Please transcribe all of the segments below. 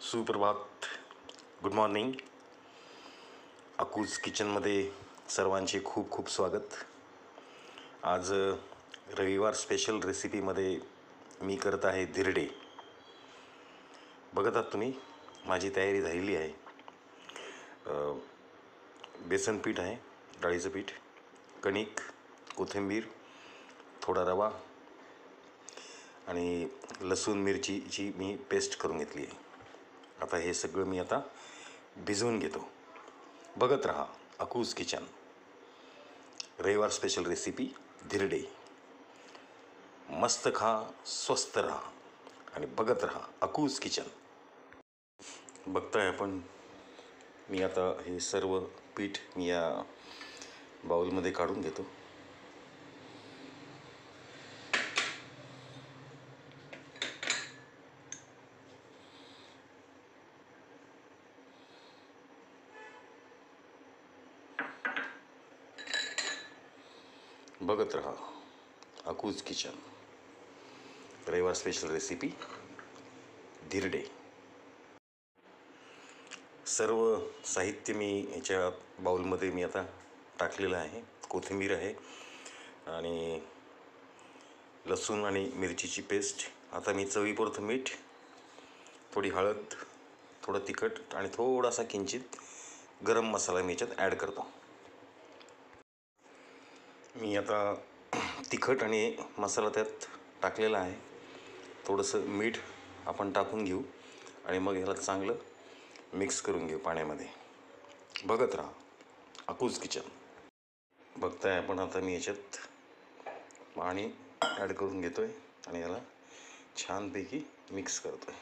सुप्रभात, good morning. अकूज किचनमध्ये सर्वांचे खूप खूप स्वागत. आज रविवार स्पेशल रेसिपीमध्ये मी करत आहे धिरडे. बघत आहात तुम्ही, माझी तयारी झालेली आहे. बेसन पीठ आहे, डाळीचं पीठ, कणिक, कोथिंबीर, थोडा रवा आणि लसूण मिरचीची मी पेस्ट करून घेतली आहे. आता हे सगळं मी आता भिजवून घेतो. बघत रहा अकूज किचन, रविवार स्पेशल रेसिपी धिरडे. मस्त खा, स्वस्त राहा आणि बघत रहा अकूज किचन. बघताय आपण, मी आता हे सर्व पीठ मी या बाउलमध्ये काढून घेतो. बघत रहा अकूज किचन, रविवार स्पेशल रेसिपी धिरडे. सर्व साहित्य मी याच्या बाउलमध्ये मी आता टाकलेलं आहे. कोथिंबीर आहे आणि लसूण आणि मिरचीची पेस्ट. आता मी चवीपुरतं मीठ, थोडी हळद, थोडं तिखट आणि थोडासा किंचित गरम मसाला मी याच्यात ॲड करतो. मी आता तिखट आणि मसाला त्यात टाकलेला आहे. थोडंसं मीठ आपण टाकून घेऊ आणि मग ह्याला चांगलं मिक्स करून घेऊ पाण्यामध्ये. बघत राहा अकूज किचन. बघताय आपण, आता मी याच्यात पाणी ॲड करून घेतो आहे आणि याला छानपैकी मिक्स करतो आहे.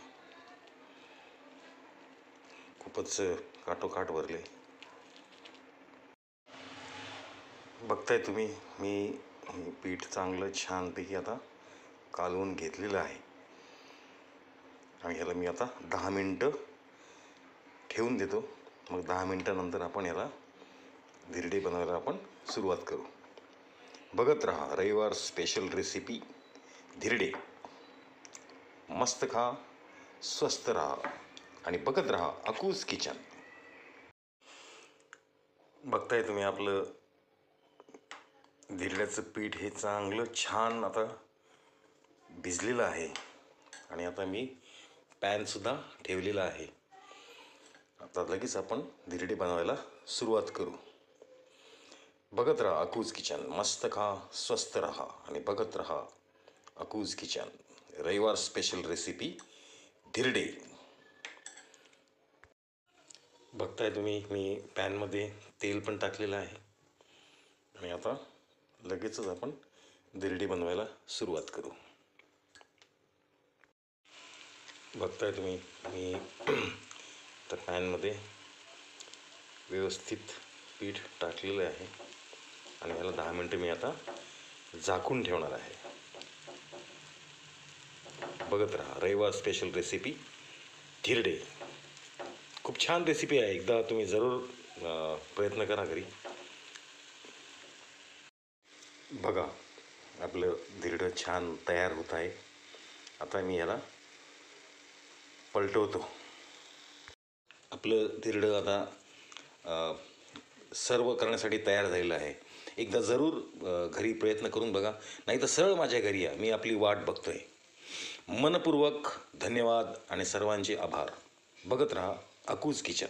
खूपच काठोकाठ भरले. बघताय तुम्ही, मी पीठ चांगलं छानपैकी आता कालवून घेतलेलं आहे आणि ह्याला मी आता 10 मिनटं ठेवून देतो. मग 10 मिनटानंतर आपण याला धिरडे बनवायला आपण सुरुवात करू. बघत रहा रविवार स्पेशल रेसिपी धिरडे. मस्त खा, स्वस्त राहा आणि बघत रहा अकूज किचन. बघताय तुम्ही, आपलं धिरड्याचं पीठ हे चांगलं छान आता भिजलेलं आहे आणि आता मी पॅनसुद्धा ठेवलेला आहे. आता लगेच आपण धिरडे बनवायला सुरुवात करू. बघत राहा अकूज किचन. मस्त खा, स्वस्त राहा आणि बघत राहा अकूज किचन, रविवार स्पेशल रेसिपी धिरडे. बघताय तुम्ही, मी पॅनमध्ये तेल पण टाकलेलं आहे आणि आता लगेचच आपण धिरडे बनवायला सुरुवात करू. बघताय तुम्ही, मी तर पॅनमध्ये व्यवस्थित पीठ टाकलेलं आहे आणि याला 10 मिनटं मी आता झाकून ठेवणार आहे. बघत राहा रविवार स्पेशल रेसिपी धिरडे. खूप छान रेसिपी आहे, एकदा तुम्ही जरूर प्रयत्न करा घरी. बघा, आपलं धिरडं छान तयार होत आहे. आता मी याला पलटवतो. आपलं धिरडं आता सर्व करण्यासाठी तयार झालेलं आहे. एकदा जरूर घरी प्रयत्न करून बघा, नाही तर सरळ माझ्या घरी या, मी आपली वाट बघतोय. मनपूर्वक धन्यवाद आणि सर्वांचे आभार. बघत राहा अकूज किचन.